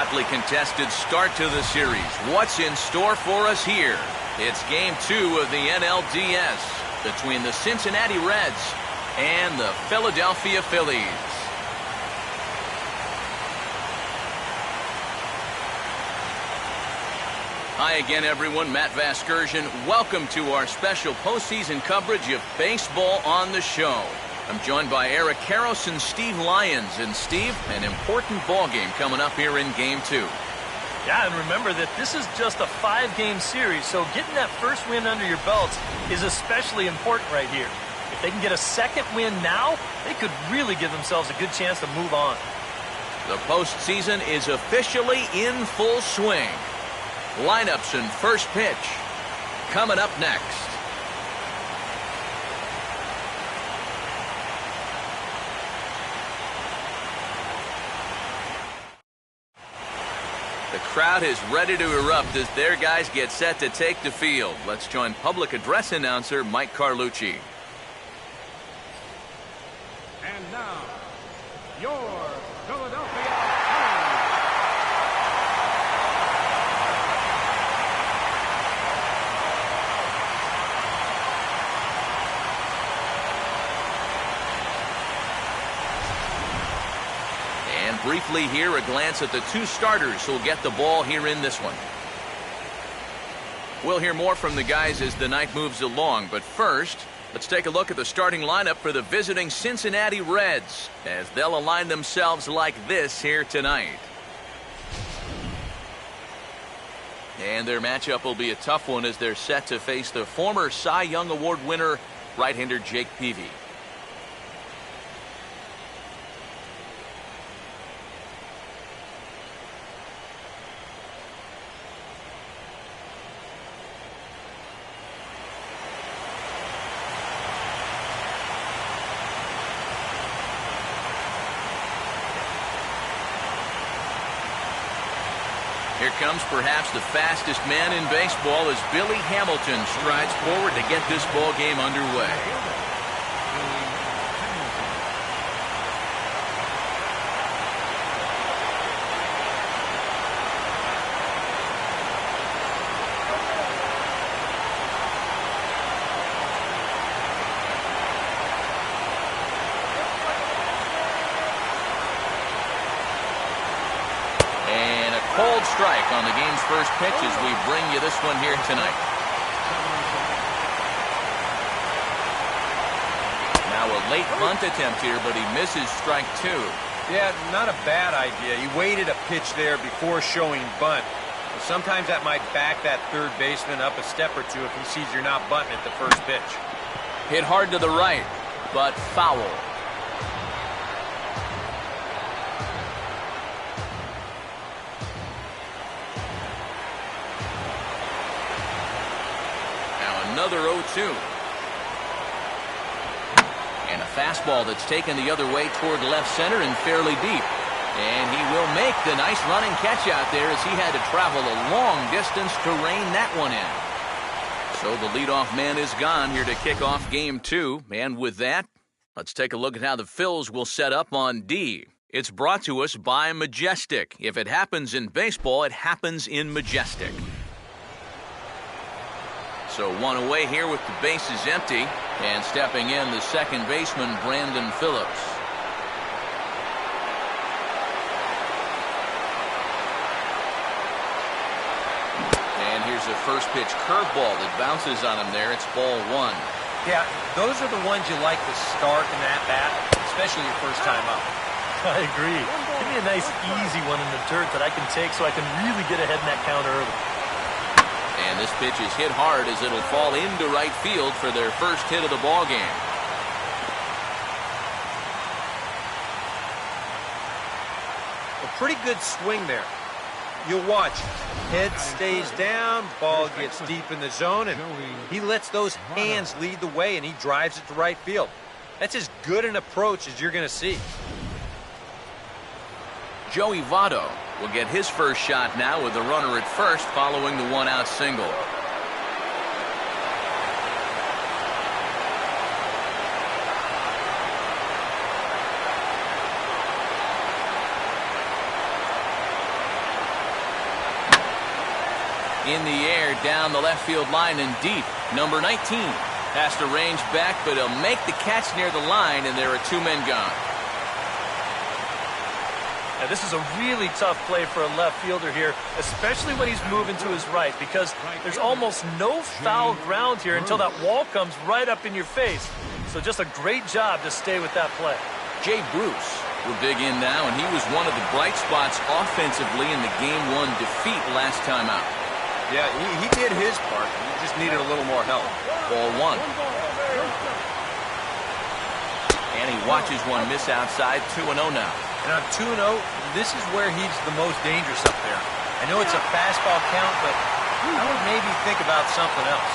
hotly contested start to the series. What's in store for us here? It's Game 2 of the NLDS between the Cincinnati Reds and the Philadelphia Phillies. Hi again, everyone. Matt Vasgersian. Welcome to our special postseason coverage of baseball on the show. I'm joined by Eric Karros and Steve Lyons. And Steve, an important ball game coming up here in Game 2. Yeah, and remember that this is just a 5-game series, so getting that first win under your belts is especially important right here. If they can get a second win now, they could really give themselves a good chance to move on. The postseason is officially in full swing. Lineups and first pitch coming up next. The crowd is ready to erupt as their guys get set to take the field. Let's join public address announcer Mike Carlucci. And now, your Philadelphia Briefly here, a glance at the two starters who'll get the ball here in this one. We'll hear more from the guys as the night moves along, but first, let's take a look at the starting lineup for the visiting Cincinnati Reds as they'll align themselves like this here tonight. And their matchup will be a tough one as they're set to face the former Cy Young Award winner, right-hander Jake Peavy. Here comes perhaps the fastest man in baseball as Billy Hamilton strides forward to get this ball game underway. Cold strike on the game's first pitch as we bring you this one here tonight. Now a late bunt attempt here, but he misses strike 2. Yeah, not a bad idea. He waited a pitch there before showing bunt. Sometimes that might back that third baseman up a step or two if he sees you're not bunting at the first pitch. Hit hard to the right, but foul. Another 0-2. And a fastball that's taken the other way toward left center and fairly deep. And he will make the nice running catch out there as he had to travel a long distance to rein that one in. So the leadoff man is gone here to kick off Game 2. And with that, let's take a look at how the Phils will set up on D. It's brought to us by Majestic. If it happens in baseball, it happens in Majestic. So one away here with the bases empty, and stepping in the second baseman, Brandon Phillips. And here's a first pitch curveball that bounces on him there. It's ball 1. Yeah, those are the ones you like to start in that bat, especially your first time up. I agree. Give me a nice easy one in the dirt that I can take so I can really get ahead in that count early. And this pitch is hit hard as it'll fall into right field for their first hit of the ball game. A pretty good swing there. You'll watch. Head stays down, ball gets deep in the zone, and he lets those hands lead the way, and he drives it to right field. That's as good an approach as you're going to see. Joey Votto will get his first shot now with the runner at first following the one-out single. In the air, down the left field line and deep. Number 19 has to range back, but he'll make the catch near the line, and there are 2 men gone. Now, this is a really tough play for a left fielder here, especially when he's moving to his right, because there's almost no foul ground here until that wall comes right up in your face. So just a great job to stay with that play. Jay Bruce will dig in now, and he was one of the bright spots offensively in the Game 1 defeat last time out. Yeah, he did his part. He just needed a little more help. Ball 1. And he watches one miss outside. 2-0 now. And on 2-0, this is where he's the most dangerous up there. I know it's a fastball count, but I would maybe think about something else.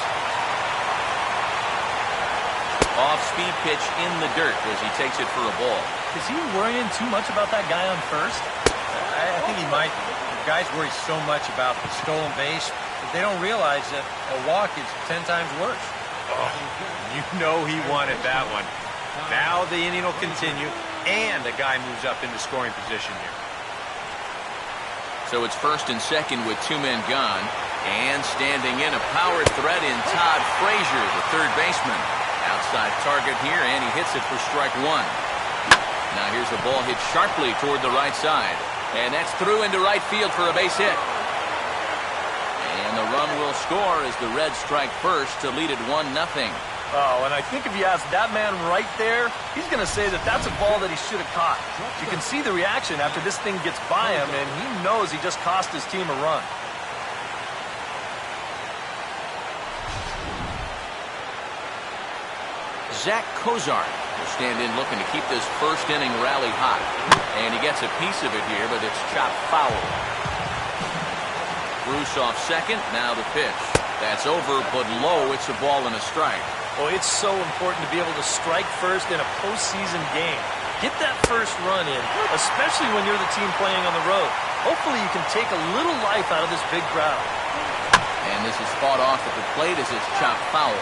Off-speed pitch in the dirt as he takes it for a ball. Is he worrying too much about that guy on first? I think he might. Guys worry so much about the stolen base, but they don't realize that a walk is 10 times worse. Oh, you know he wanted that one. Now the inning will continue, and the guy moves up into scoring position here. So it's first and second with 2 men gone. And standing in a power threat in Todd Frazier, the third baseman. Outside target here, and he hits it for strike 1. Now here's a ball hit sharply toward the right side. And that's through into right field for a base hit. And the run will score as the Reds strike first to lead it 1-0. Oh, and I think if you ask that man right there, he's going to say that that's a ball that he should have caught. You can see the reaction after this thing gets by him, and he knows he just cost his team a run. Zach Kozart will stand in looking to keep this first inning rally hot. And he gets a piece of it here, but it's chopped foul. Bruce off second, now the pitch. That's over, but low. It's a ball and a strike. Oh, it's so important to be able to strike first in a postseason game. Get that first run in, especially when you're the team playing on the road. Hopefully you can take a little life out of this big crowd. And this is fought off at the plate as it's chopped foul.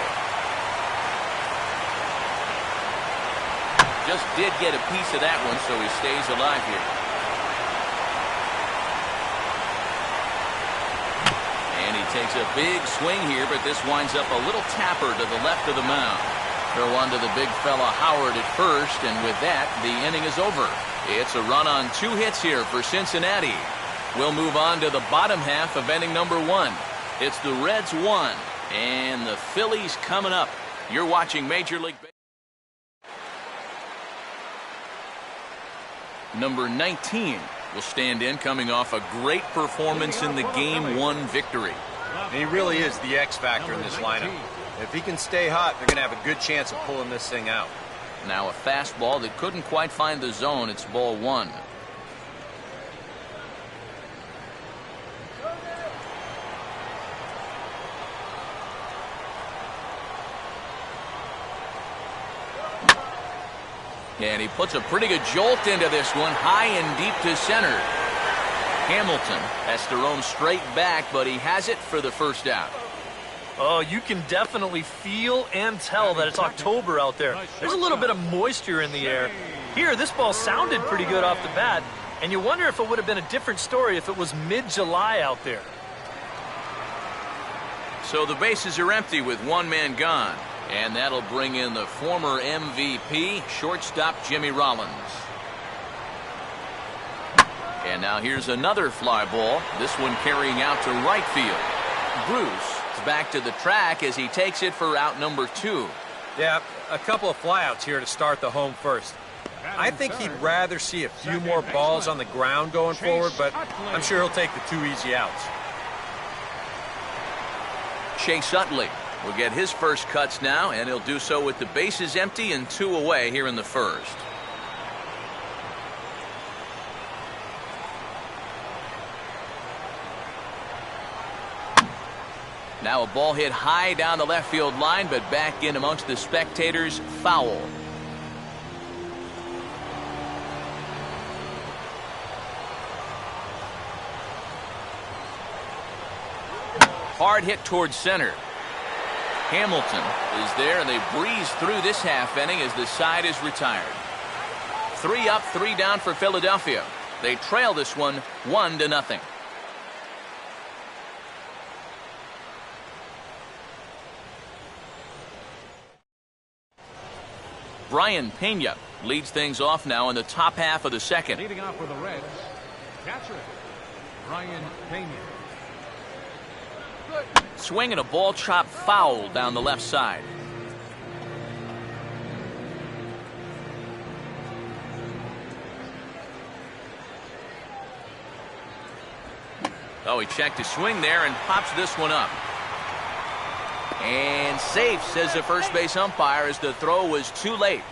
Just did get a piece of that one, so he stays alive here. And he takes a big swing here, but this winds up a little tapper to the left of the mound. Throw on to the big fella Howard at first, and with that, the inning is over. It's a run on 2 hits here for Cincinnati. We'll move on to the bottom half of inning number 1. It's the Reds 1, and the Phillies coming up. You're watching Major League Baseball. Number 19 will stand in, coming off a great performance in the Game 1 victory. And he really is the X factor in this lineup. If he can stay hot, they're going to have a good chance of pulling this thing out. Now a fastball that couldn't quite find the zone. It's ball 1. And he puts a pretty good jolt into this one, high and deep to center. Hamilton has to roam straight back, but he has it for the first out. Oh, you can definitely feel and tell that it's October out there. There's a little bit of moisture in the air. Here, this ball sounded pretty good off the bat, and you wonder if it would have been a different story if it was mid-July out there. So the bases are empty with 1 man gone. And that'll bring in the former MVP, shortstop Jimmy Rollins. And now here's another fly ball, this one carrying out to right field. Bruce is back to the track as he takes it for out number 2. Yeah, a couple of flyouts here to start the home first. I think he'd rather see a few more balls on the ground going forward, but I'm sure he'll take the 2 easy outs. Chase Utley will get his first cuts now, and he'll do so with the bases empty and 2 away here in the first. Now a ball hit high down the left field line, but back in amongst the spectators, foul. Hard hit towards center. Hamilton is there, and they breeze through this half inning as the side is retired. 3 up, 3 down for Philadelphia. They trail this one 1-0. Brian Pena leads things off now in the top half of the second. Leading off for the Reds, catcher, Brian Pena. Swinging a ball chopped foul down the left side. Oh, he checked his swing there and pops this one up. And safe, says the first base umpire, as the throw was too late.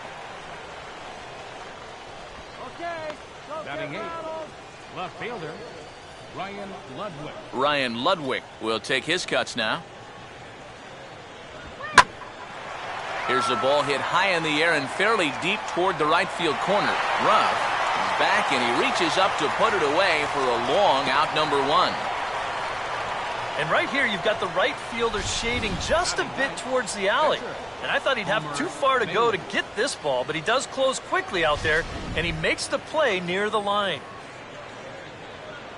Batting 8, left fielder, Ryan Ludwig. Ryan Ludwig will take his cuts now. Here's the ball hit high in the air and fairly deep toward the right field corner. Ruff is back and he reaches up to put it away for a long out number 1. And right here, you've got the right fielder shading just a bit towards the alley. And I thought he'd have too far to go to get this ball, but he does close quickly out there, and he makes the play near the line.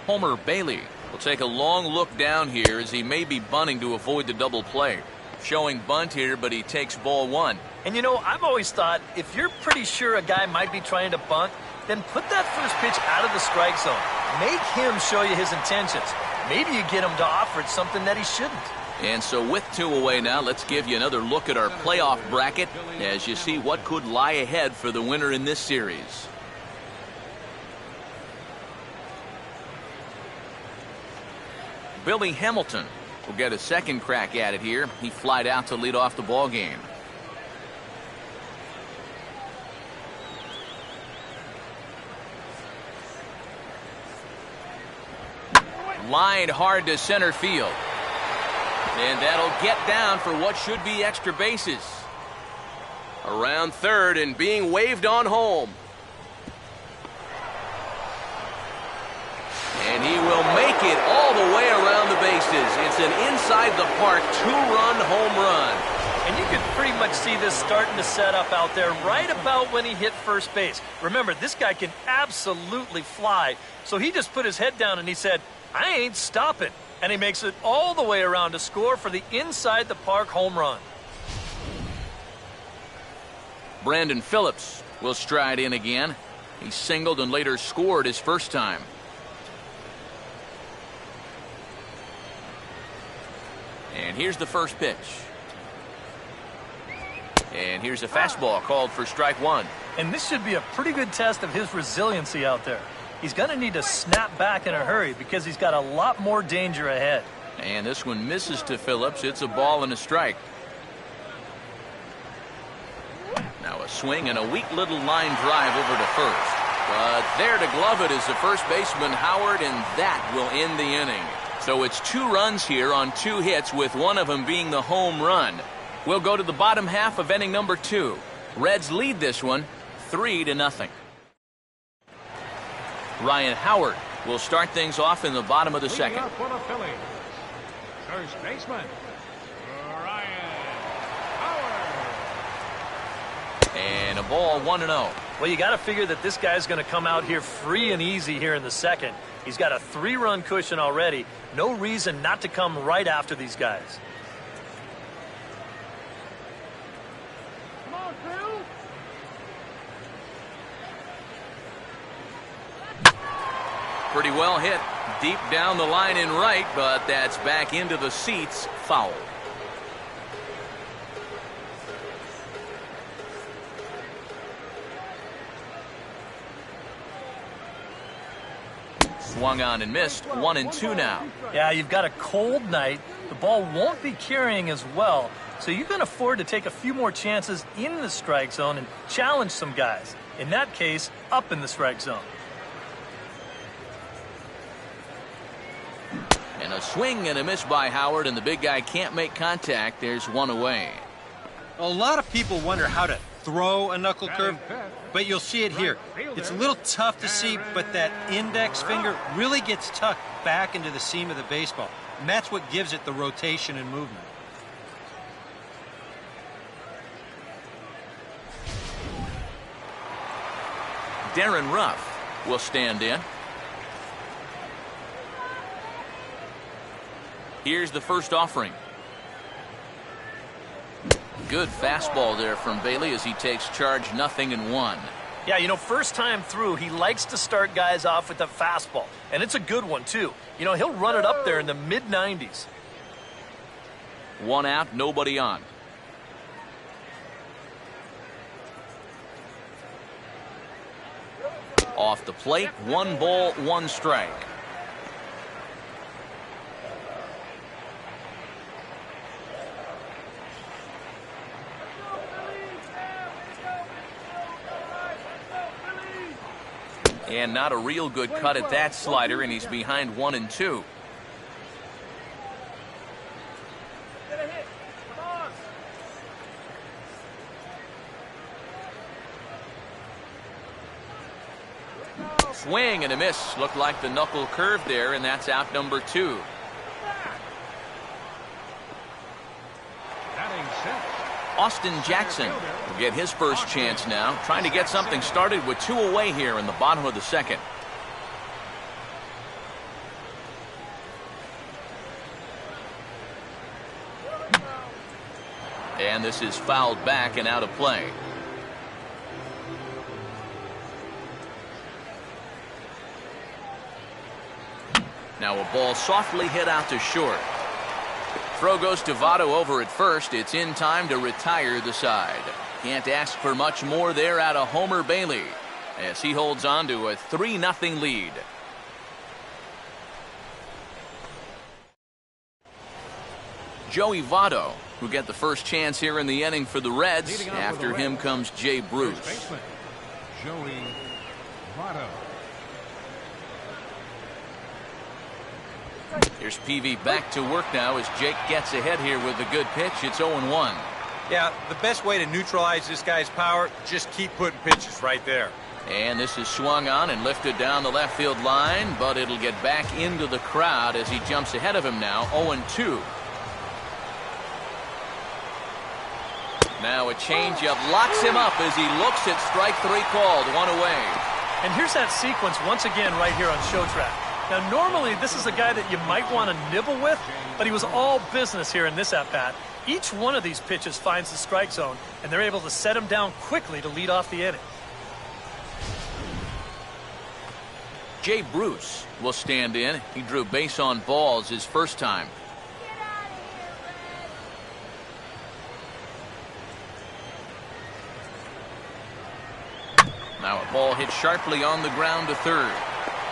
Homer Bailey will take a long look down here as he may be bunting to avoid the double play. Showing bunt here, but he takes ball 1. And you know, I've always thought if you're pretty sure a guy might be trying to bunt, then put that first pitch out of the strike zone. Make him show you his intentions. Maybe you get him to offer it something that he shouldn't. And so with 2 away now, let's give you another look at our playoff bracket as you see what could lie ahead for the winner in this series. Billy Hamilton will get a second crack at it here. He flied out to lead off the ball game. Lined hard to center field. And that'll get down for what should be extra bases. Around third and being waved on home. And he will make it all the way around the bases. It's an inside-the-park 2-run home run. And you can pretty much see this starting to set up out there right about when he hit first base. Remember, this guy can absolutely fly. So he just put his head down and he said, I ain't stopping. And he makes it all the way around to score for the inside-the-park home run. Brandon Phillips will stride in again. He singled and later scored his first time. And here's the first pitch. And here's a fastball called for strike 1. And this should be a pretty good test of his resiliency out there. He's going to need to snap back in a hurry because he's got a lot more danger ahead. And this one misses to Phillips. It's a ball and a strike. Now a swing and a weak little line drive over to first. But there to glove it is the first baseman Howard, and that will end the inning. So it's 2 runs here on 2 hits, with one of them being the home run. We'll go to the bottom half of inning number 2. Reds lead this one 3-0. Ryan Howard will start things off in the bottom of the second. For the Phillies, first baseman, Ryan Howard. And a ball 1-0. Well, you got to figure that this guy's going to come out here free and easy here in the second. He's got a 3-run cushion already. No reason not to come right after these guys. Come on, Phil. Pretty well hit deep down the line in right, but that's back into the seats, foul. Swung on and missed. 1-2 now. Yeah, you've got a cold night. The ball won't be carrying as well, so you can afford to take a few more chances in the strike zone and challenge some guys. In that case, up in the strike zone. And a swing and a miss by Howard, and the big guy can't make contact. There's 1 away. A lot of people wonder how to throw a knuckle curve, but you'll see it here. It's a little tough to see, but that index finger really gets tucked back into the seam of the baseball. And that's what gives it the rotation and movement. Darren Ruff will stand in. Here's the first offering. Good fastball there from Bailey as he takes charge, 0-1. Yeah, you know, first time through, he likes to start guys off with a fastball. And it's a good one, too. You know, he'll run it up there in the mid-90s. 1 out, nobody on. Off the plate, 1 ball, 1 strike. And not a real good cut at that slider, and he's behind 1-2. Swing and a miss. Looked like the knuckle curve there, and that's out number 2. Austin Jackson will get his first chance now, trying to get something started with 2 away here in the bottom of the second. And this is fouled back and out of play. Now a ball softly hit out to short. Throw goes to Votto over at first. It's in time to retire the side. Can't ask for much more there out of Homer Bailey as he holds on to a 3-0 lead. Joey Votto, who get the first chance here in the inning for the Reds. After him comes Jay Bruce. Joey Votto. Here's Peavy back to work now as Jake gets ahead here with a good pitch. It's 0-1. Yeah, the best way to neutralize this guy's power, just keep putting pitches right there. And this is swung on and lifted down the left field line, but it'll get back into the crowd as he jumps ahead of him now, 0-2. Now a changeup locks him up as he looks at strike 3 called, 1 away. And here's that sequence once again right here on Show Track. Now, normally this is a guy that you might want to nibble with, but he was all business here in this at-bat. Each one of these pitches finds the strike zone, and they're able to set him down quickly to lead off the inning. Jay Bruce will stand in. He drew base on balls his first time. Now a ball hit sharply on the ground to third.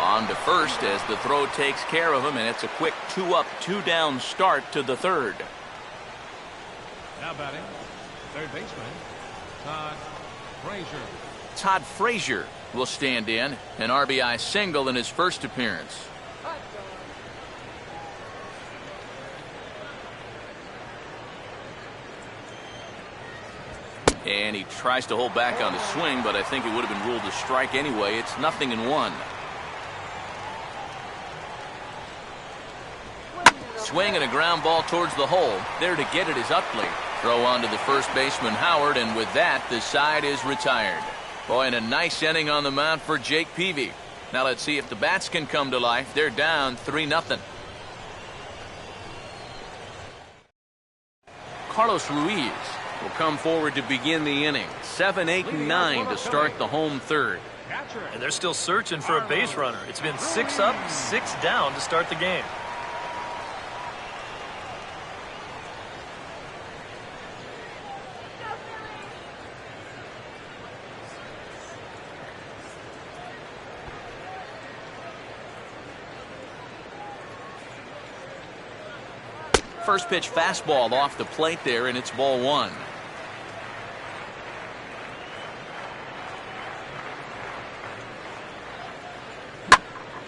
On to first as the throw takes care of him, and it's a quick 2-up, 2-down start to the third. Now batting, third baseman, Todd Frazier. Todd Frazier will stand in, an RBI single in his first appearance. And he tries to hold back on the swing, but I think it would have been ruled a strike anyway. It's 0-1. Swing and a ground ball towards the hole. There to get it is Utley. Throw on to the first baseman Howard, and with that, the side is retired. Boy, and a nice inning on the mound for Jake Peavy. Now let's see if the bats can come to life. They're down 3-0. Carlos Ruiz will come forward to begin the inning. 7, 8, and 9 to start the home third. And they're still searching for a base runner. It's been 6 up, 6 down to start the game. First pitch fastball off the plate there, and it's ball 1.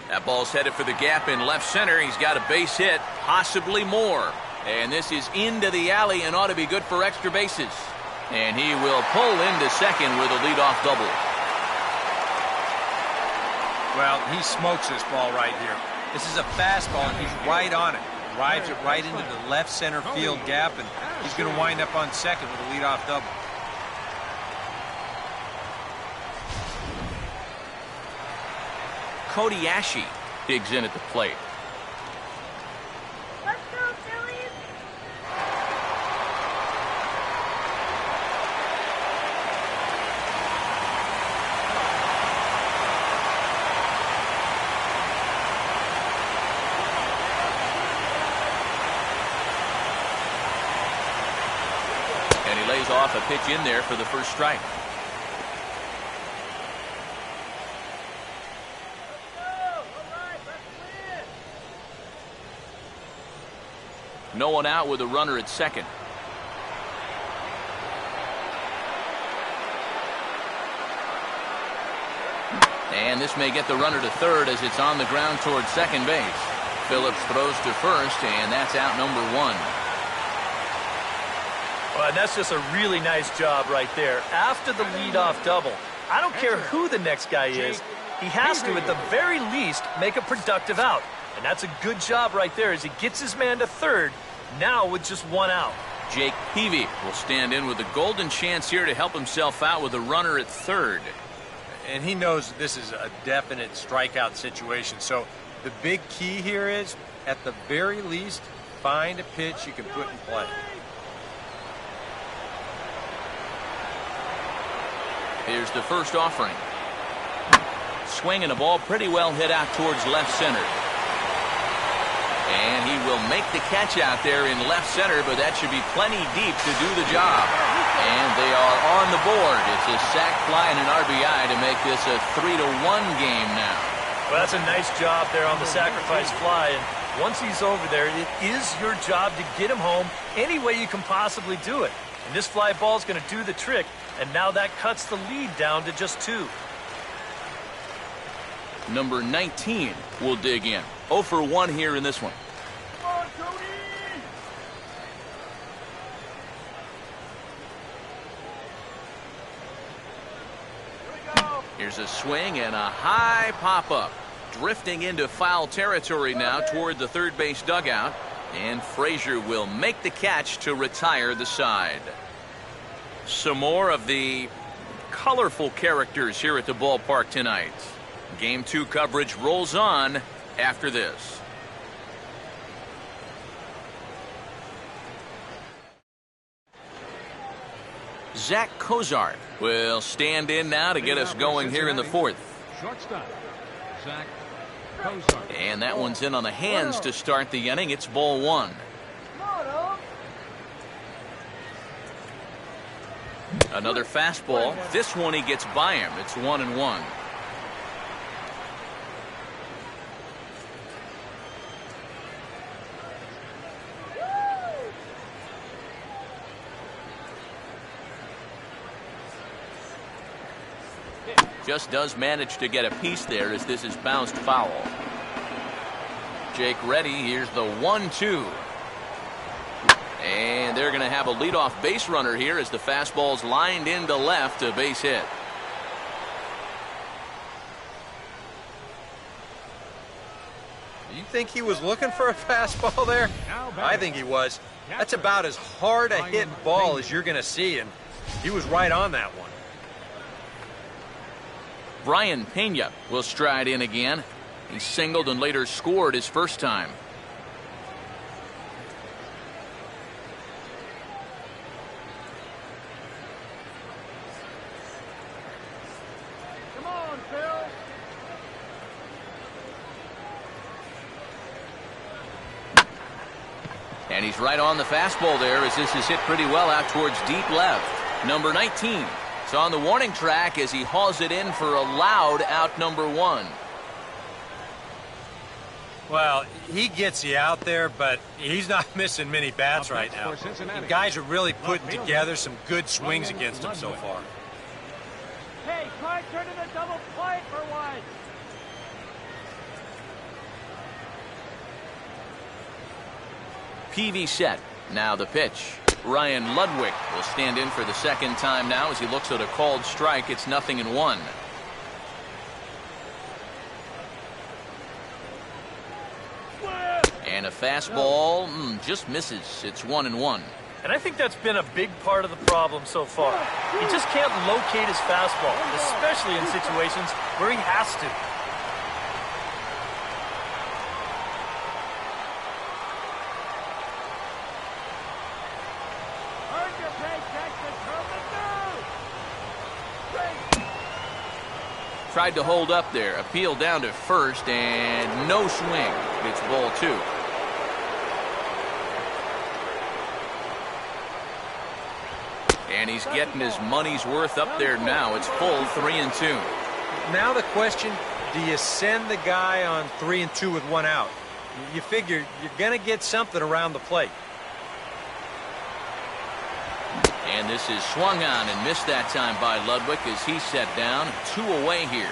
That ball's headed for the gap in left center. He's got a base hit, possibly more. And this is into the alley and ought to be good for extra bases. And he will pull into second with a leadoff double. Well, he smokes this ball right here. This is a fastball, and he's right on it. Drives it right into the left center field gap, and he's going to wind up on second with a leadoff double. Cody Ashe digs in at the plate. Let's go, Phillies! He lays off a pitch in there for the first strike. No one out with a runner at second. And this may get the runner to third as it's on the ground towards second base. Phillips throws to first, and that's out number one. Well, and that's just a really nice job right there. After the leadoff double, I don't care who the next guy is, he has to, at the very least, make a productive out. And that's a good job right there as he gets his man to third, now with just one out. Jake Peavy will stand in with a golden chance here to help himself out with a runner at third. And he knows this is a definite strikeout situation. So the big key here is, at the very least, find a pitch you can put in play. Here's the first offering. Swinging a ball pretty well hit out towards left center. And he will make the catch out there in left center, but that should be plenty deep to do the job. And they are on the board. It's a sac fly and an RBI to make this a 3-1 game now. Well, that's a nice job there on the sacrifice fly. And once he's over there, it is your job to get him home any way you can possibly do it. And this fly ball is going to do the trick. And now that cuts the lead down to just 2. Number 19 will dig in. 0 for 1 here in this one. Come on, Cody! Here we go. Here's a swing and a high pop-up. Drifting into foul territory now toward the third base dugout. And Frazier will make the catch to retire the side. Some more of the colorful characters here at the ballpark tonight. Game 2 coverage rolls on after this. Zach Kozart will stand in now to get us going here in the fourth. Shortstop, Zach Kozart. And that one's in on the hands to start the inning. It's ball 1. Another fastball. This one he gets by him. It's 1-1. Just does manage to get a piece there as this is bounced foul. Jake ready. Here's the 1-2. And they're going to have a leadoff base runner here as the fastball's lined into left, a base hit. You think he was looking for a fastball there? I think he was. That's about as hard a hit ball as you're going to see, and he was right on that one. Brian Pena will stride in again. He singled and later scored his first time. Come on, Phil. And he's right on the fastball there as this is hit pretty well out towards deep left. Number 19 is on the warning track as he hauls it in for a loud out number 1. Well, he gets you out there, but he's not missing many bats right now. The guys are really putting together some good swings against him so far. Hey, try turning a double play for one. PV set. Now the pitch. Ryan Ludwig will stand in for the second time now as he looks at a called strike. It's 0-1. And a fastball just misses. It's 1-1. And I think that's been a big part of the problem so far. He just can't locate his fastball, especially in situations where he has to. Earn your paycheck to turn the news. Tried to hold up there. Appeal down to first and no swing. It's ball 2. And he's getting his money's worth up there now. It's full 3-2. Now the question, do you send the guy on 3-2 with one out? You figure you're going to get something around the plate. And this is swung on and missed that time by Ludwig as he's set down. 2 away here.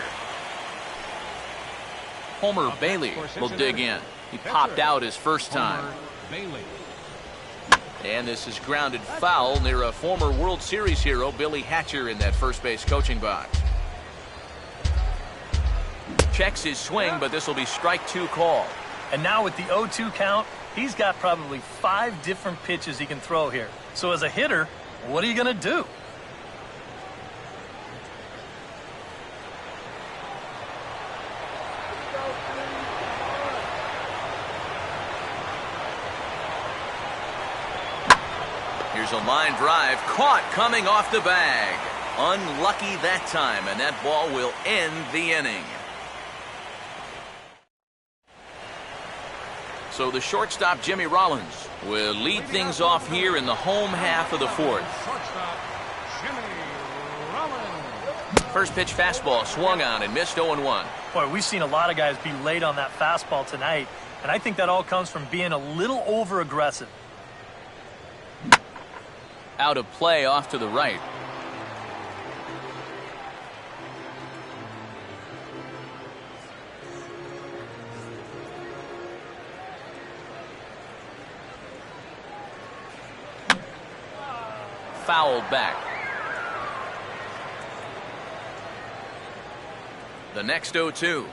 Homer Bailey will dig in. He popped out his first time. And this is grounded foul near a former World Series hero, Billy Hatcher, in that first base coaching box. Checks his swing, but this will be strike 2 call. And now with the 0-2 count, he's got probably 5 different pitches he can throw here. So as a hitter, what are you going to do? Here's a line drive, caught coming off the bag. Unlucky that time, and that ball will end the inning. So the shortstop, Jimmy Rollins, will lead things off here in the home half of the 4th. First pitch fastball swung on and missed 0-1. Boy, we've seen a lot of guys be late on that fastball tonight, and I think that all comes from being a little over-aggressive. Out of play off to the right. Fouled back. The next 0-2.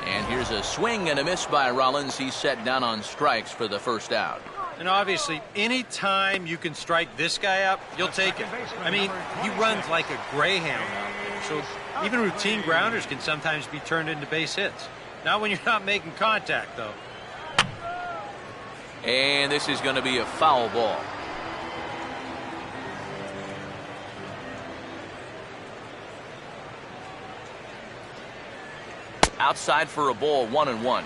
And here's a swing and a miss by Rollins. He's set down on strikes for the first out. And obviously, any time you can strike this guy up, you'll take it. I mean, he runs like a greyhound out there. So even routine grounders can sometimes be turned into base hits. Not when you're not making contact, though. And this is going to be a foul ball. Outside for a ball, 1-1.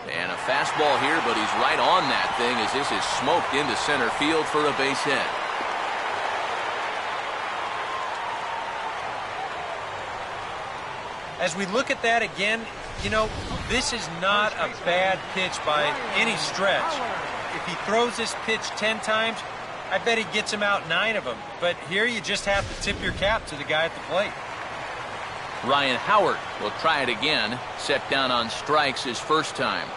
And a fastball here, but he's right on that thing as this is smoked into center field for a base hit. As we look at that again, you know, this is not a bad pitch by any stretch. If he throws this pitch 10 times, I bet he gets him out 9 of them. But here you just have to tip your cap to the guy at the plate. Ryan Howard will try it again. Set down on strikes his first time.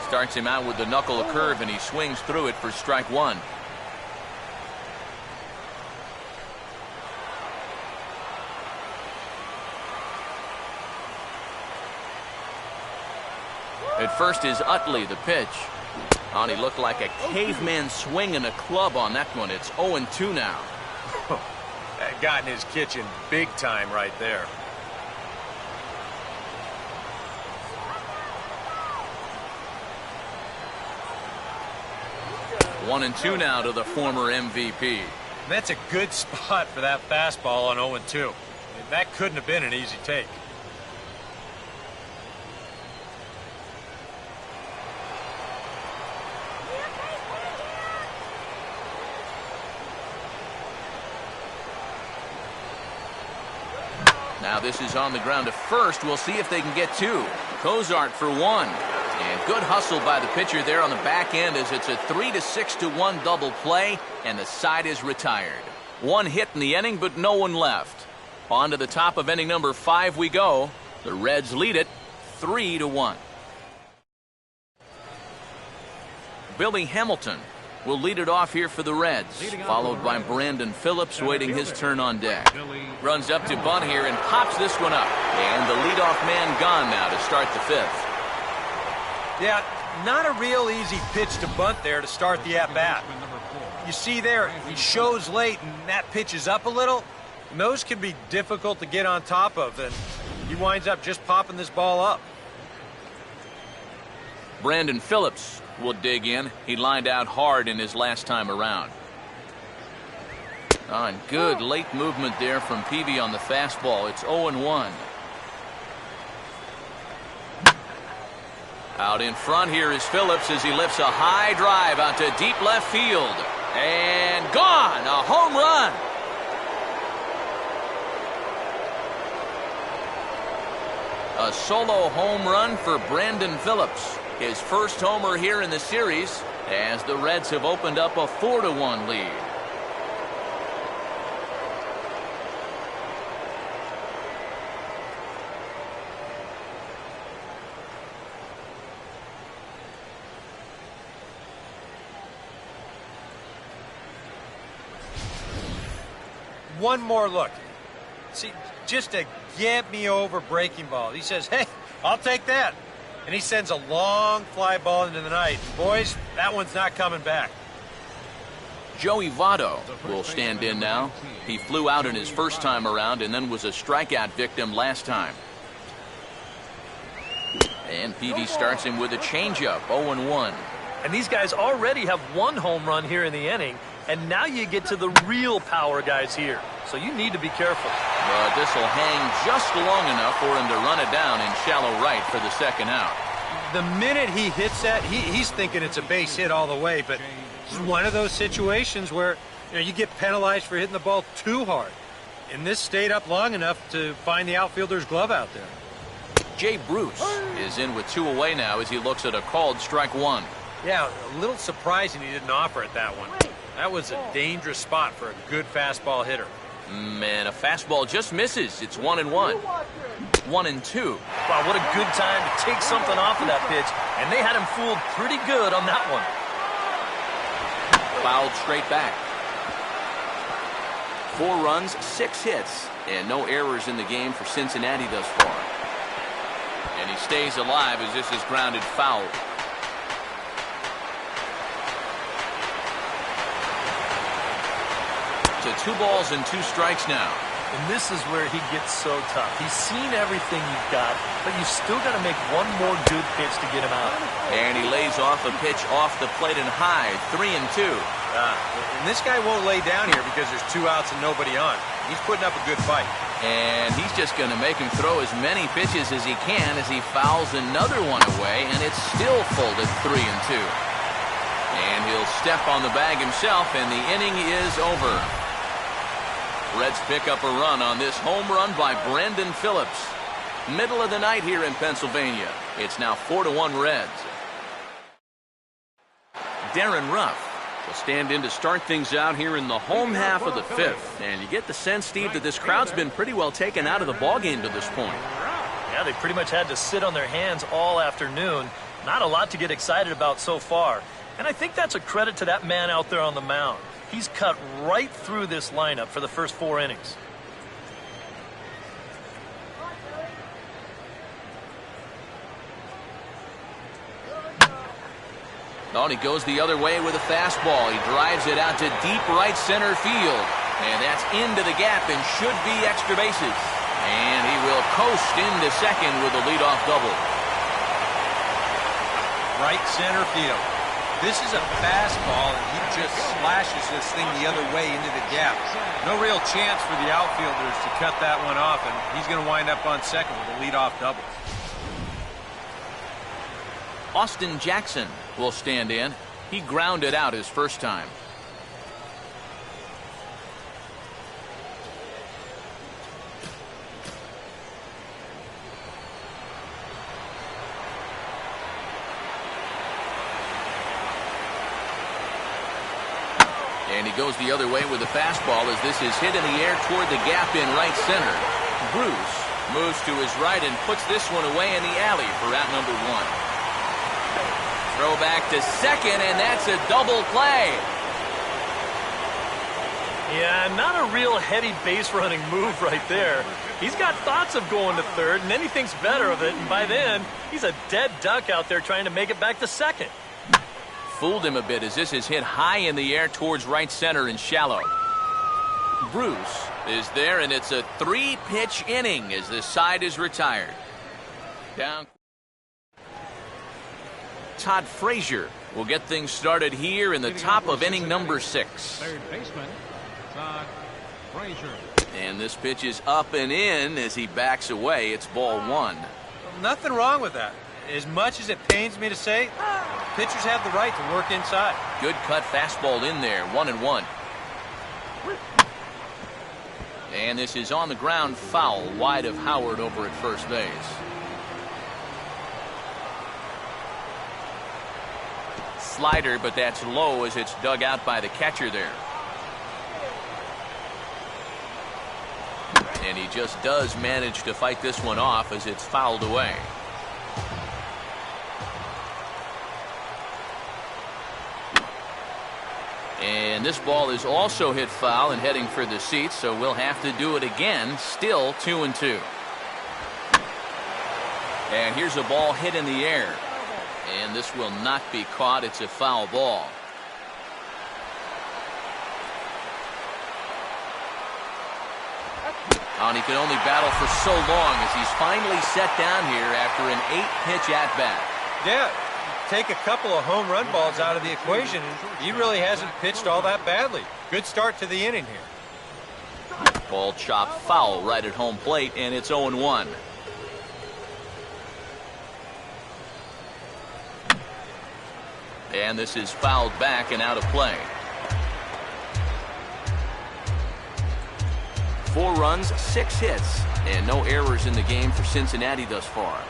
Starts him out with the knuckle curve, and he swings through it for strike 1. At first is Utley, the pitch. And he looked like a caveman swinging a club on that one. It's 0-2 now. That got in his kitchen big time right there. One and two now to the former MVP. That's a good spot for that fastball on 0-2. That couldn't have been an easy take. Now this is on the ground to first. We'll see if they can get 2. Cozart for 1. And good hustle by the pitcher there on the back end as it's a 3-6-1 double play, and the side is retired. 1 hit in the inning, but no one left. On to the top of inning number 5 we go. The Reds lead it 3-1. Billy Hamilton will lead it off here for the Reds, followed by Brandon Phillips waiting his turn on deck. Runs up to bunt here and pops this one up. And the leadoff man gone now to start the 5th. Yeah, not a real easy pitch to bunt there to start the at-bat. You see there, he shows late and that pitch is up a little. And those can be difficult to get on top of, and he winds up just popping this ball up. Brandon Phillips will dig in. He lined out hard in his last time around. And good late movement there from Peavy on the fastball. It's 0-1. Out in front here is Phillips as he lifts a high drive out to deep left field. And gone! A home run! A solo home run for Brandon Phillips. His first homer here in the series as the Reds have opened up a 4-1 lead. One more look. See, just a get me over breaking ball. He says, hey, I'll take that. And he sends a long fly ball into the night. Boys, that one's not coming back. Joey Votto will stand in now. He flew out in his first time around and then was a strikeout victim last time. And Peavy starts him with a changeup, 0-1. And these guys already have one home run here in the inning. And now you get to the real power guys here. So you need to be careful. But this will hang just long enough for him to run it down in shallow right for the second out. The minute he hits that, he's thinking it's a base hit all the way. But it's one of those situations where you get penalized for hitting the ball too hard. And this stayed up long enough to find the outfielder's glove out there. Jay Bruce is in with 2 away now as he looks at a called strike 1. Yeah, a little surprising he didn't offer it that one. That was a dangerous spot for a good fastball hitter. Man, a fastball just misses. It's 1-1. 1-2. Wow, what a good time to take something off of that pitch. And they had him fooled pretty good on that one. Fouled straight back. 4 runs, 6 hits, and no errors in the game for Cincinnati thus far. And he stays alive as this is grounded foul. To 2 balls and 2 strikes now. And this is where he gets so tough. He's seen everything you've got, but you've still got to make one more good pitch to get him out. And he lays off a pitch off the plate and high, 3-2. And this guy won't lay down here because there's 2 outs and nobody on. He's putting up a good fight. And he's just going to make him throw as many pitches as he can as he fouls another one away, and it's still folded 3-2. And he'll step on the bag himself, and the inning is over. Reds pick up a run on this home run by Brandon Phillips. Middle of the night here in Pennsylvania. It's now 4-1 Reds. Darren Ruff will stand in to start things out here in the home half of the 5th. And you get the sense, Steve, that this crowd's been pretty well taken out of the ballgame to this point. Yeah, they pretty much had to sit on their hands all afternoon. Not a lot to get excited about so far. And I think that's a credit to that man out there on the mound. He's cut right through this lineup for the first 4 innings. Oh, he goes the other way with a fastball. He drives it out to deep right center field. And that's into the gap and should be extra bases. And he will coast into second with a leadoff double. Right center field. This is a fastball, and he just slashes this thing the other way into the gap. No real chance for the outfielders to cut that one off, and he's going to wind up on second with a leadoff double. Austin Jackson will stand in. He grounded out his first time. And he goes the other way with a fastball as this is hit in the air toward the gap in right center. Bruce moves to his right and puts this one away in the alley for out number 1. Throw back to second, and that's a double play. Yeah, not a real heady base running move right there. He's got thoughts of going to third, and then he thinks better of it, and by then, he's a dead duck out there trying to make it back to second. Fooled him a bit as this is hit high in the air towards right center and shallow. Bruce is there, and it's a 3-pitch inning as the side is retired. Down. Todd Frazier will get things started here in the top of inning number 6. Third baseman, Todd Frazier. And this pitch is up and in as he backs away. It's ball 1. Nothing wrong with that. As much as it pains me to say, pitchers have the right to work inside. Good cut fastball in there, 1-1. And this is on the ground, foul, wide of Howard over at first base. Slider, but that's low as it's dug out by the catcher there. And he just does manage to fight this one off as it's fouled away. And this ball is also hit foul and heading for the seats, so we'll have to do it again. Still 2-2. And here's a ball hit in the air. And this will not be caught. It's a foul ball. And he can only battle for so long as he's finally set down here after an 8-pitch at-bat. Yeah, take a couple of home run balls out of the equation, and he really hasn't pitched all that badly. Good start to the inning here. Ball chopped foul right at home plate, and it's 0-1. And this is fouled back and out of play. 4 runs, 6 hits, and no errors in the game for Cincinnati thus far.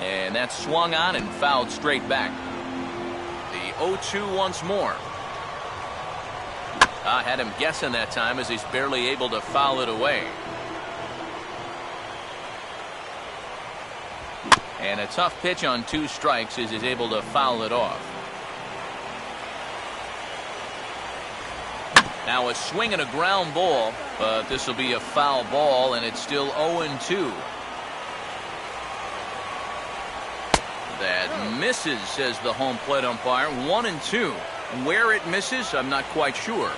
And that's swung on and fouled straight back. The 0-2 once more. I had him guessing that time as he's barely able to foul it away. And a tough pitch on 2 strikes as he's able to foul it off. Now a swing and a ground ball, but this will be a foul ball, and it's still 0-2. That misses, says the home plate umpire. 1-2. Where it misses, I'm not quite sure.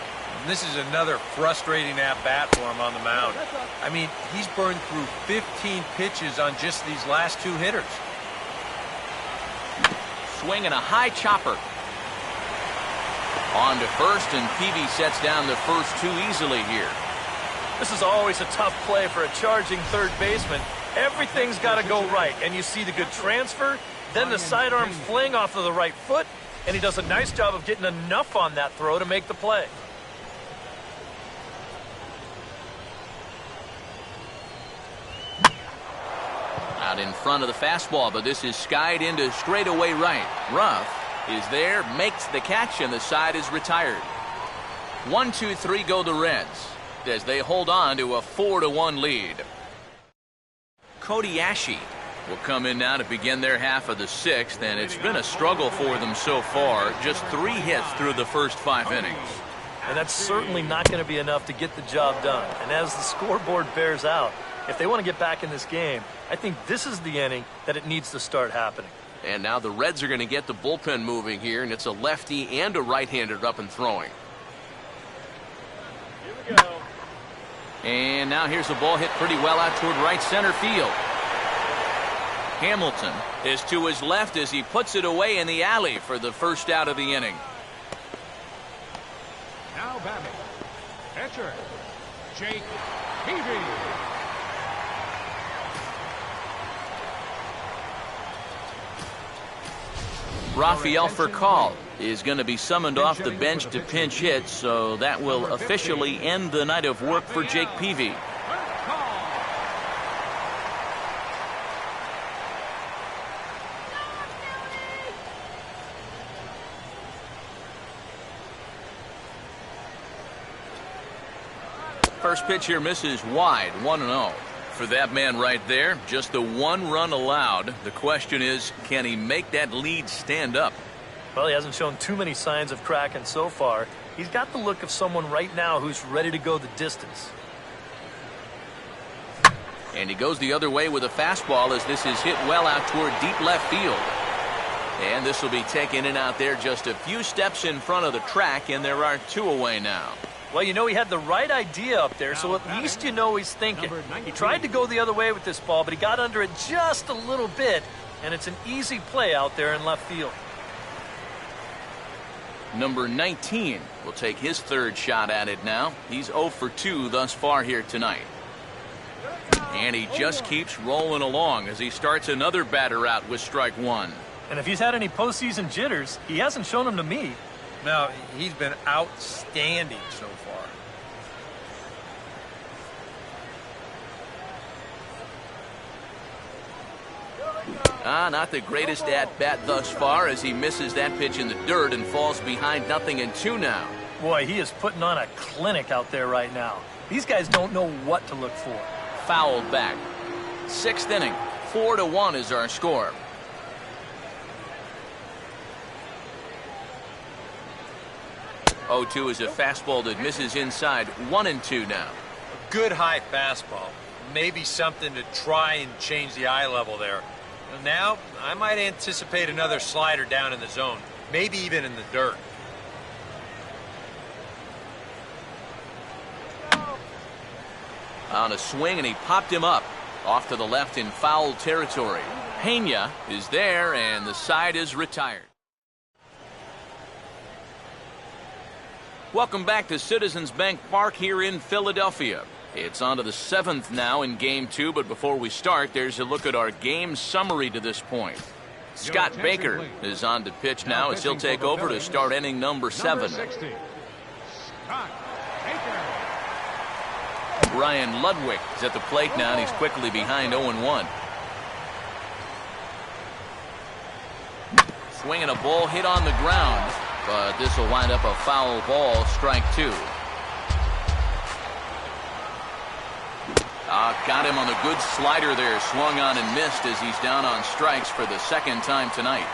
This is another frustrating at-bat for him on the mound. I mean, he's burned through 15 pitches on just these last 2 hitters. Swing and a high chopper. On to first, and Peavy sets down the first 2 easily here. This is always a tough play for a charging third baseman. Everything's got to go right, and you see the good transfer, then the sidearm fling off of the right foot, and he does a nice job of getting enough on that throw to make the play. Out in front of the fastball, but this is skied into straightaway right. Ruff is there, makes the catch, and the side is retired. 1-2-3 go the Reds as they hold on to a 4-1 lead. Cody Ashe will come in now to begin their half of the 6th, and it's been a struggle for them so far. Just 3 hits through the first 5 innings. And that's certainly not going to be enough to get the job done. And as the scoreboard bears out, if they want to get back in this game, I think this is the inning that it needs to start happening. And now the Reds are going to get the bullpen moving here, and it's a lefty and a right-hander up and throwing. Here we go. And now here's a ball hit pretty well out toward right center field. Hamilton is to his left as he puts it away in the alley for the first out of the inning. Now batting, catcher, Jake Peavy. Rafael Furcal is going to be summoned off the bench to pinch hit, so that will officially end the night of work for Jake Peavy. First pitch here misses wide, 1-0. For that man right there, just the 1 run allowed. The question is, can he make that lead stand up? Well, he hasn't shown too many signs of cracking so far. He's got the look of someone right now who's ready to go the distance. And he goes the other way with a fastball as this is hit well out toward deep left field. And this will be taken in out there just a few steps in front of the track, and there are 2 away now. Well, you know he had the right idea up there, so at least you know he's thinking. He tried to go the other way with this ball, but he got under it just a little bit, and it's an easy play out there in left field. Number 19 will take his third shot at it now. He's 0 for 2 thus far here tonight. And he just keeps rolling along as he starts another batter out with strike one. And if he's had any postseason jitters, he hasn't shown them to me. No, he's been outstanding so far. Not the greatest at-bat thus far as he misses that pitch in the dirt and falls behind 0-2 now. Boy, he is putting on a clinic out there right now. These guys don't know what to look for. Fouled back. 6th inning. 4-1 is our score. Oh, 2 is a fastball that misses inside. 1-2 now. Good high fastball. Maybe something to try and change the eye level there. Now, I might anticipate another slider down in the zone. Maybe even in the dirt. On a swing, and he popped him up. Off to the left in foul territory. Pena is there, and the side is retired. Welcome back to Citizens Bank Park here in Philadelphia. It's on to the 7th now in Game 2, but before we start, there's a look at our game summary to this point. Scott Baker is on to pitch now as he'll take over to start inning number 7. Brian Ludwig is at the plate now, and he's quickly behind 0-1. Swinging a ball hit on the ground, but this will wind up a foul ball, strike 2. Got him on a good slider there, swung on and missed as he's down on strikes for the 2nd time tonight.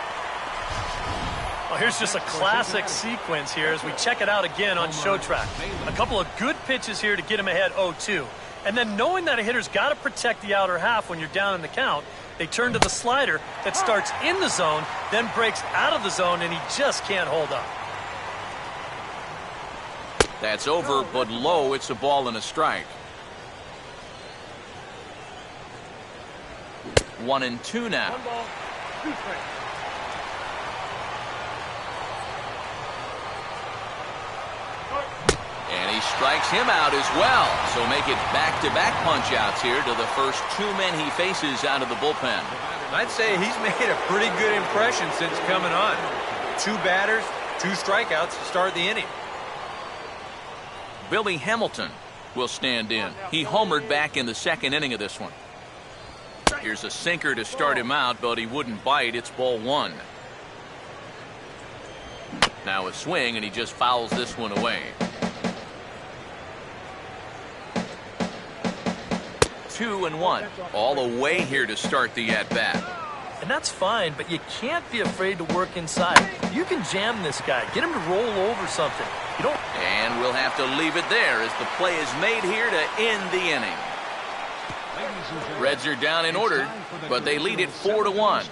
Well, here's just a classic sequence here as we check it out again on Show Track. A couple of good pitches here to get him ahead 0-2. And then knowing that a hitter's got to protect the outer half when you're down in the count, they turn to the slider that starts in the zone, then breaks out of the zone, and he just can't hold up. That's over, but low. It's a ball and a strike. 1-2 now. And he strikes him out as well. So make it back-to-back punch-outs here to the first 2 men he faces out of the bullpen. I'd say he's made a pretty good impression since coming on. 2 batters, 2 strikeouts to start the inning. Billy Hamilton will stand in. He homered back in the 2nd inning of this one. Here's a sinker to start him out, but he wouldn't bite. It's ball 1. Now a swing, and he just fouls this one away. 2-1. All away here to start the at-bat. And that's fine, but you can't be afraid to work inside. You can jam this guy. Get him to roll over something. You don't. And we'll have to leave it there as the play is made here to end the inning. Reds are down in order, but they lead it 4-1.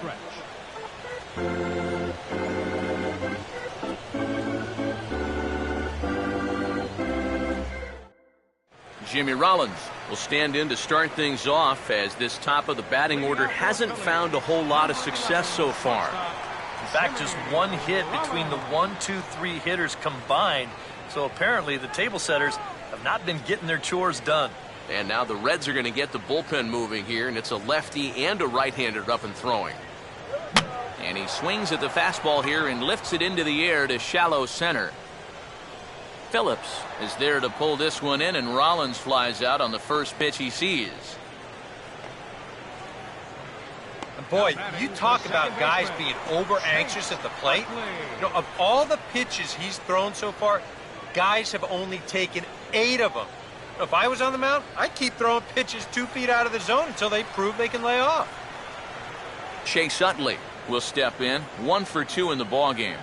Jimmy Rollins will stand in to start things off as this top of the batting order hasn't found a whole lot of success so far. In fact, just 1 hit between the 1, 2, 3 hitters combined. So apparently the table setters have not been getting their chores done. And now the Reds are going to get the bullpen moving here, and it's a lefty and a right-hander up and throwing. And he swings at the fastball here and lifts it into the air to shallow center. Phillips is there to pull this one in, and Rollins flies out on the first pitch he sees. And boy, you talk about guys being over-anxious at the plate. You know, of all the pitches he's thrown so far, guys have only taken 8 of them. If I was on the mound, I'd keep throwing pitches 2 feet out of the zone until they prove they can lay off. Chase Utley will step in, 1 for 2 in the ballgame.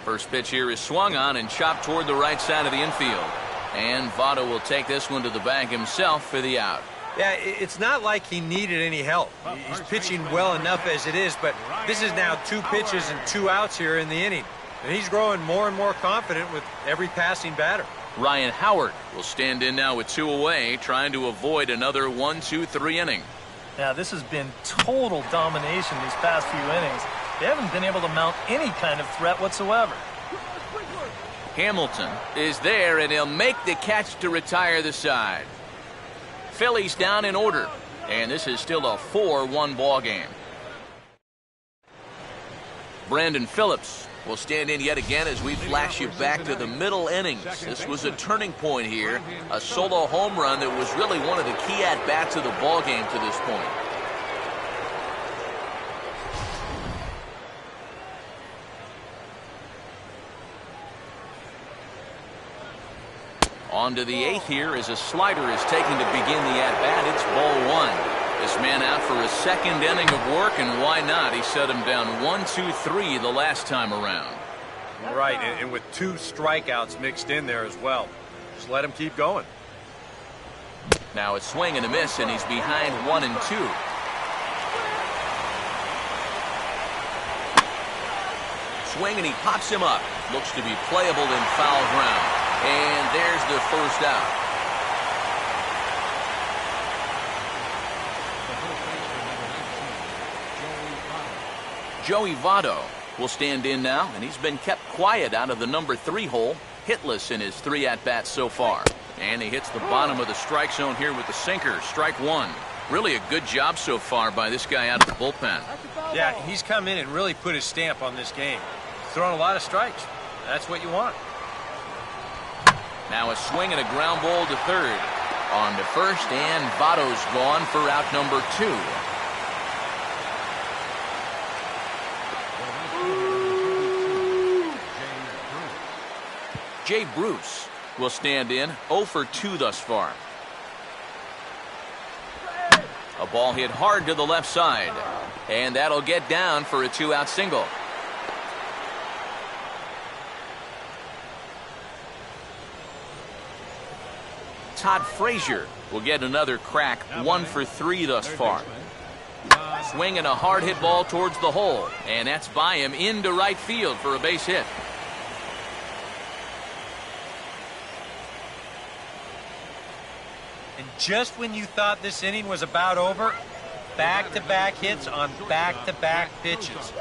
First pitch here is swung on and chopped toward the right side of the infield. And Votto will take this one to the bag himself for the out. Yeah, it's not like he needed any help. He's pitching well enough as it is, but this is now 2 pitches and 2 outs here in the inning. And he's growing more and more confident with every passing batter. Ryan Howard will stand in now with 2 away, trying to avoid another 1-2-3 inning. Now, this has been total domination these past few innings. They haven't been able to mount any kind of threat whatsoever. Hamilton is there, and he'll make the catch to retire the side. Phillies down in order, and this is still a 4-1 ball game. Brandon Phillips will stand in yet again as we flash you back to the middle innings. This was a turning point here, a solo home run that was really one of the key at-bats of the ball game to this point. On to the 8th here as a slider is taken to begin the at-bat. It's ball 1. This man out for a second inning of work, and why not? He set him down 1-2-3 the last time around. Right, and with 2 strikeouts mixed in there as well. Just let him keep going. Now a swing and a miss, and he's behind 1-2. Swing, and he pops him up. Looks to be playable in foul ground. And there's the first out. Joey Votto will stand in now, and he's been kept quiet out of the number 3 hole, hitless in his 3 at-bats so far. And he hits the bottom of the strike zone here with the sinker, strike 1. Really a good job so far by this guy out of the bullpen. Yeah, he's come in and really put his stamp on this game. He's thrown a lot of strikes. That's what you want. Now a swing and a ground ball to third. On to first, and Votto's gone for out number 2. Jay Bruce will stand in, 0 for 2 thus far. A ball hit hard to the left side, and that'll get down for a 2-out single. Todd Frazier will get another crack, 1 for 3 thus far. Swinging a hard hit ball towards the hole, and that's by him into right field for a base hit. And just when you thought this inning was about over, back-to-back hits on back-to-back pitches.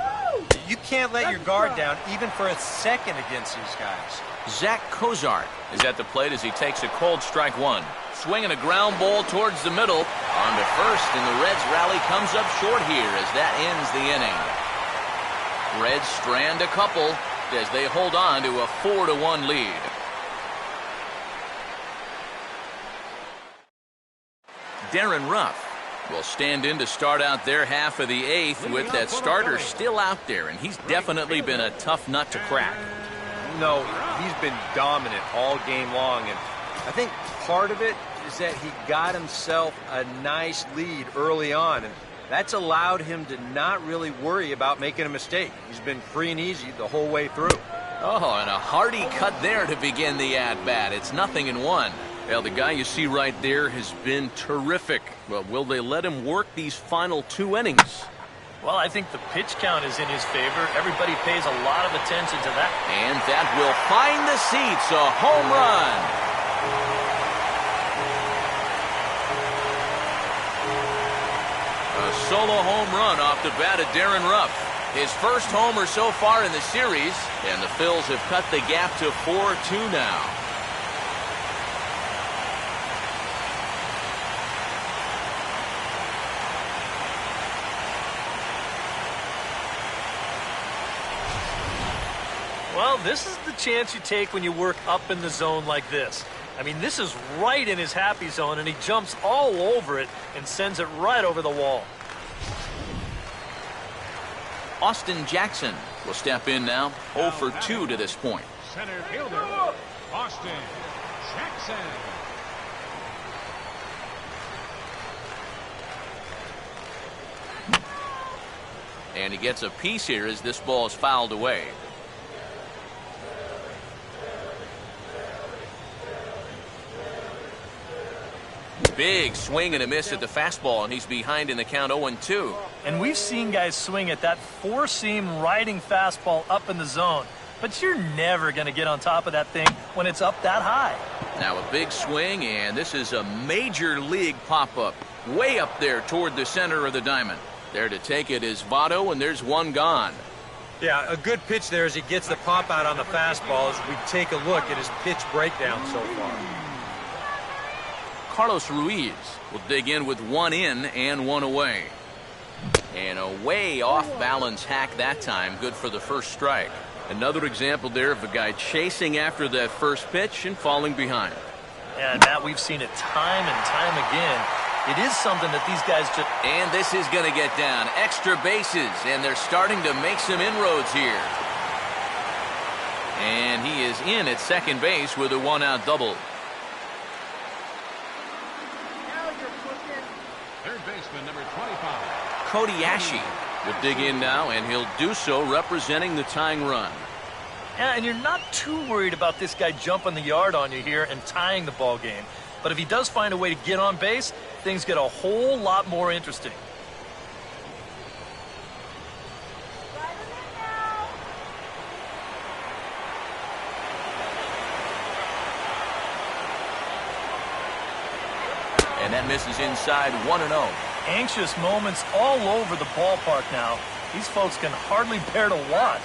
You can't let your guard down even for a second against these guys. Zach Cozart is at the plate as he takes a cold strike 1. Swinging a ground ball towards the middle. On to first, and the Reds rally comes up short here as that ends the inning. Reds strand a couple as they hold on to a 4-1 lead. Darren Ruff will stand in to start out their half of the 8th with that starter still out there, and he's definitely been a tough nut to crack. No, he's been dominant all game long, and I think part of it is that he got himself a nice lead early on, and that's allowed him to not really worry about making a mistake. He's been free and easy the whole way through. Oh, and a hearty cut there to begin the at-bat. It's 0-1. Well, the guy you see right there has been terrific. Well, will they let him work these final 2 innings? Well, I think the pitch count is in his favor. Everybody pays a lot of attention to that. And that will find the seats, a home run. A solo home run off the bat of Darren Ruff. His first homer so far in the series, and the Phils have cut the gap to 4-2 now. Well, this is the chance you take when you work up in the zone like this. I mean, this is right in his happy zone, and he jumps all over it and sends it right over the wall. Austin Jackson will step in now, 0 for 2 to this point. Center fielder, Austin Jackson. And he gets a piece here as this ball is fouled away. Big swing and a miss at the fastball, and he's behind in the count 0-2. And we've seen guys swing at that four-seam riding fastball up in the zone. but you're never going to get on top of that thing when it's up that high. Now a big swing, and this is a major league pop-up. Way up there toward the center of the diamond. There to take it is Votto, and there's one gone. Yeah, a good pitch there as he gets the pop out on the fastball as we take a look at his pitch breakdown so far. Carlos Ruiz will dig in with one in and one away. And a way off-balance hack that time. Good for the first strike. Another example there of a guy chasing after that first pitch and falling behind. And Matt, we've seen it time and time again. It is something that these guys just... And this is going to get down. Extra bases, and they're starting to make some inroads here. And he is in at second base with a one-out double. Third baseman, number 25. Cody Ashe will dig in now, and he'll do so representing the tying run. Yeah, and you're not too worried about this guy jumping the yard on you here and tying the ball game. But if he does find a way to get on base, things get a whole lot more interesting. And that misses inside 1-0. Anxious moments all over the ballpark now. These folks can hardly bear to watch.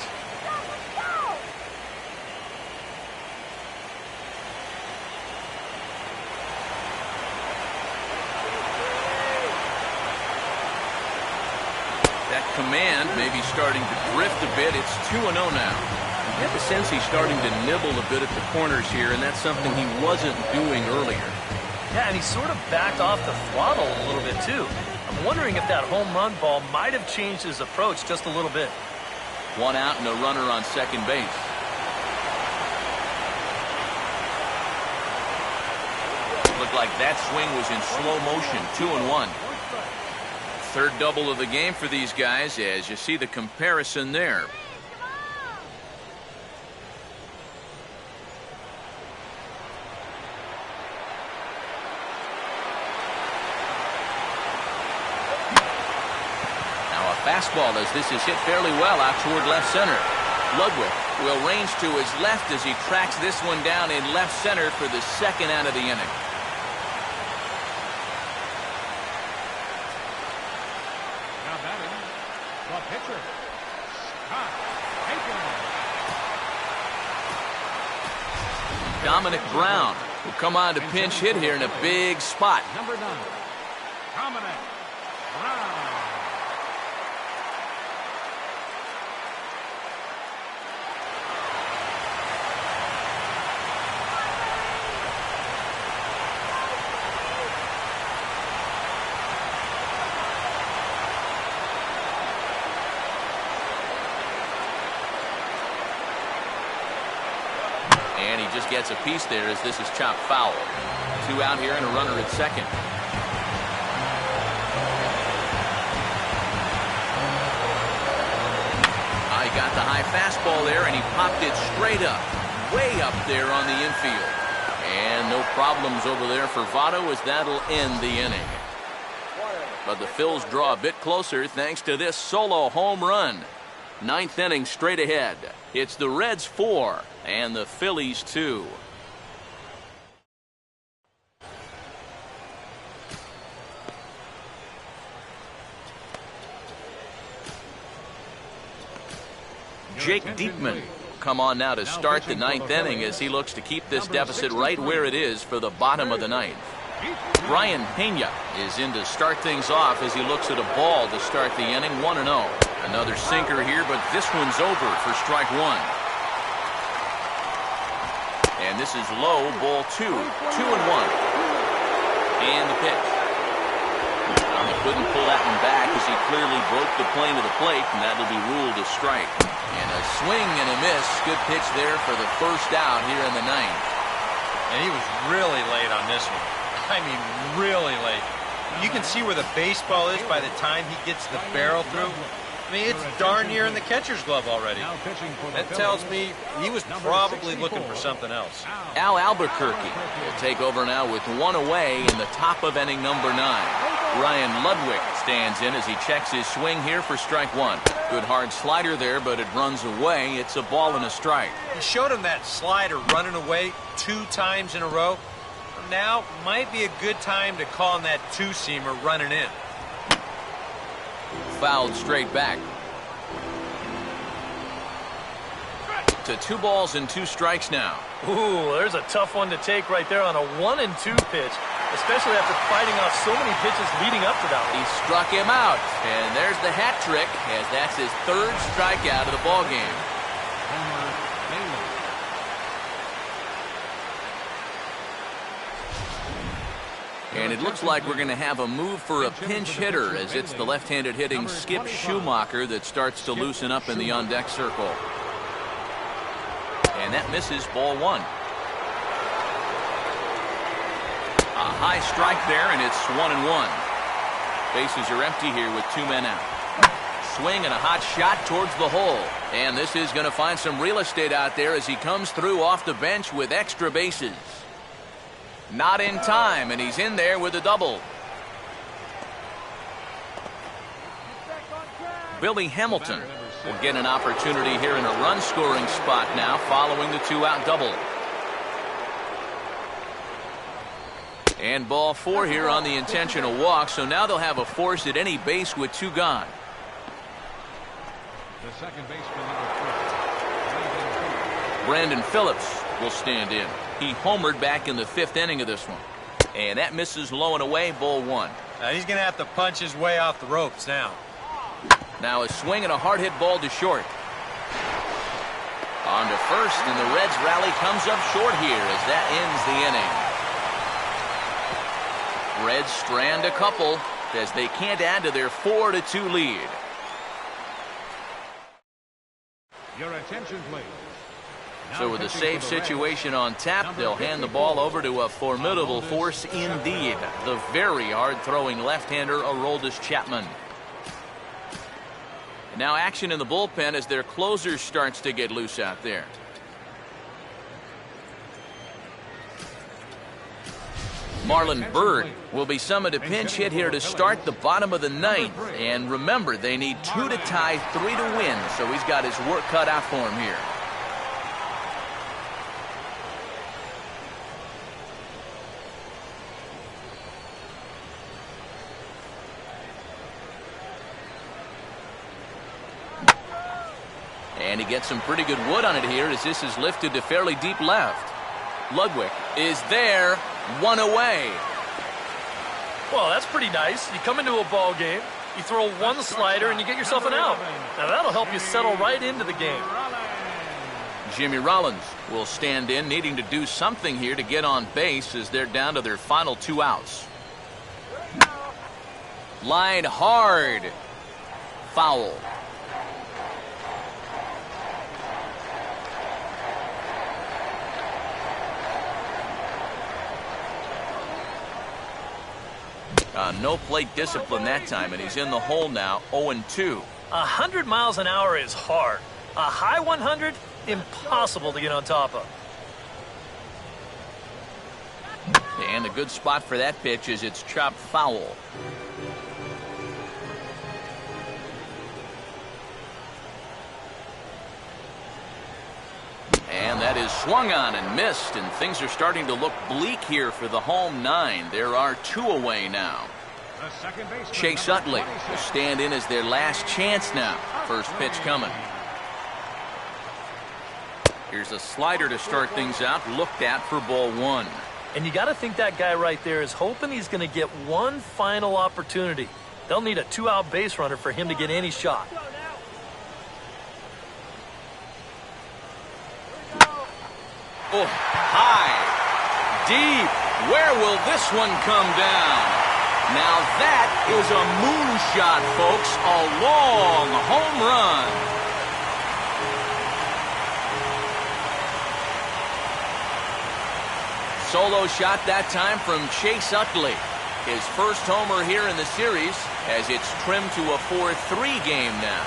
That command may be starting to drift a bit. It's 2-0 now. I get the sense he's starting to nibble a bit at the corners here, and that's something he wasn't doing earlier. Yeah, and he sort of backed off the throttle a little bit, too. I'm wondering if that home run ball might have changed his approach just a little bit. One out and a runner on second base. Looked like that swing was in slow motion. 2-1. Third double of the game for these guys, as you see the comparison there. Fastball as this is hit fairly well out toward left center. Ludwig will range to his left as he tracks this one down in left center for the second out of the inning. Now batting, the pitcher, Scott Haken. Dominic Brown will come on to pinch hit here in a big spot. Number 9, Dominic Brown. And he just gets a piece there as this is chopped foul. 2 out here and a runner at second. I got the high fastball there, and he popped it straight up, way up there on the infield. And no problems over there for Votto as that'll end the inning. But the Phils draw a bit closer thanks to this solo home run. 9th inning straight ahead. It's the Reds 4 and the Phillies 2. Jake Diekman come on now to start the 9th inning as he looks to keep this deficit right where it is for the bottom of the 9th. Brian Pena is in to start things off as he looks at a ball to start the inning. 1-0. Another sinker here, but this one's over for strike 1. And this is low, ball 2. 2-1. And the pitch. Well, he couldn't pull that one back as he clearly broke the plane of the plate, and that'll be ruled a strike. And a swing and a miss. Good pitch there for the first out here in the 9th. And he was really late on this one. I mean, really late. You can see where the baseball is by the time he gets the barrel through. I mean, it's darn near in the catcher's glove already. That tells me he was probably looking for something else. Al Albuquerque will take over now with one away in the top of inning number 9. Ryan Ludwig Stands in as he checks his swing here for strike one. Good hard slider there, but it runs away. It's a ball and a strike. He showed him that slider running away 2 times in a row. Now might be a good time to call on that two-seamer running in. Fouled straight back. To 2 balls and 2 strikes now. Ooh, there's a tough one to take right there on a 1-2 pitch, especially after fighting off so many pitches leading up to that one. He struck him out, and there's the hat trick, as that's his 3rd strikeout of the ball game. And it looks like we're going to have a move for a pinch hitter, as it's the left-handed hitting Skip Schumacher that starts to loosen up in the on-deck circle. And that misses, ball 1. A high strike there, and it's 1-1. Bases are empty here with 2 men out. Swing and a hot shot towards the hole. And this is going to find some real estate out there as he comes through off the bench with extra bases. Not in time, and he's in there with a double. Billy Hamilton will get an opportunity here in a run-scoring spot now following the 2-out double. And ball 4 here on the intentional walk, so now they'll have a force at any base with 2 gone. The second baseman, Brandon Phillips will stand in. He homered back in the 5th inning of this one. And that misses low and away, ball 1. He's going to have to punch his way off the ropes now. Now a swing and a hard hit ball to short. On to first, and the Reds rally comes up short here as that ends the inning. Reds strand a couple as they can't add to their 4-2 lead. Your attention, please. So with a safe situation on tap, they'll hand the ball over to a formidable force indeed, the very hard-throwing left-hander Aroldis Chapman. Now action in the bullpen as their closer starts to get loose out there. Marlon Byrd will be summoned to pinch hit here to start the bottom of the 9th. And remember, they need 2 to tie, 3 to win, so he's got his work cut out for him here. And he gets some pretty good wood on it here as this is lifted to fairly deep left. Ludwig is there, 1 away. Well, that's pretty nice. You come into a ball game, you throw 1 slider, and you get yourself an out. Now that'll help you settle right into the game. Jimmy Rollins will stand in, needing to do something here to get on base as they're down to their final 2 outs. Line hard. Foul. No plate discipline that time, and he's in the hole now, 0-2. 100 miles an hour is hard. A high 100, impossible to get on top of. And a good spot for that pitch is it's chopped foul. And that is swung on and missed, and things are starting to look bleak here for the home 9. There are 2 away now. Chase Utley will stand in as their last chance now. First pitch coming. Here's a slider to start things out, looked at for ball 1. And you got to think that guy right there is hoping he's going to get one final opportunity. They'll need a 2-out base runner for him to get any shot. Oh, high, deep. Where will this one come down? Now that is a moonshot, folks. A long home run. Solo shot that time from Chase Utley. His first homer here in the series as it's trimmed to a 4-3 game now.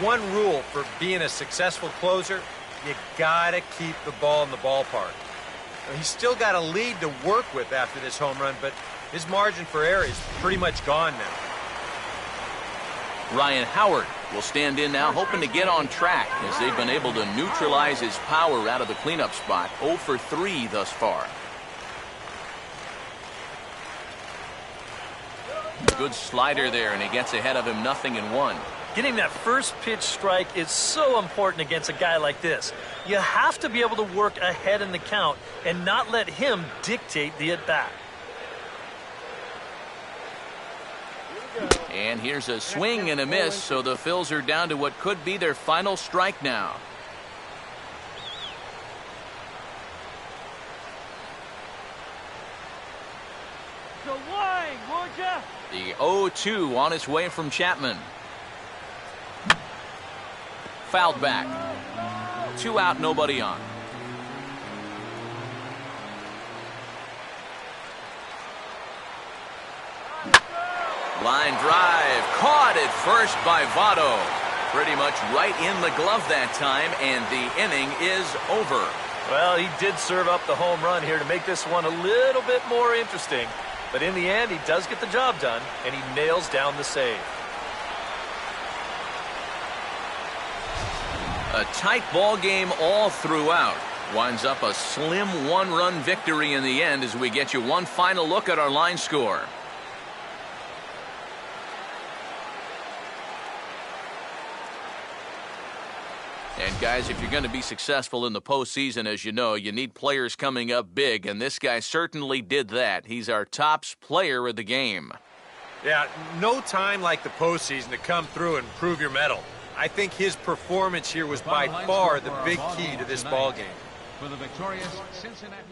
one rule for being a successful closer: you gotta keep the ball in the ballpark. He's still got a lead to work with after this home run, but his margin for error is pretty much gone now. Ryan Howard will stand in now, hoping to get on track as they've been able to neutralize his power out of the cleanup spot. 0 for 3 thus far. Good slider there, and he gets ahead of him 0-1. Getting that first pitch strike is so important against a guy like this. You have to be able to work ahead in the count and not let him dictate the at-bat. And here's a swing and a miss, so the Phils are down to what could be their final strike now. The 0-2 on its way from Chapman. Fouled back. 2 out, nobody on. Line drive, caught at first by Votto. Pretty much right in the glove that time, and the inning is over. Well, he did serve up the home run here to make this one a little bit more interesting. But in the end, he does get the job done, and he nails down the save. A tight ball game all throughout. Winds up a slim 1-run victory in the end as we get you one final look at our line score. And guys, if you're going to be successful in the postseason, as you know, you need players coming up big, and this guy certainly did that. He's our top player of the game. Yeah, no time like the postseason to come through and prove your mettle. I think his performance here was by far the big key to this ball game. For the victorious Cincinnati.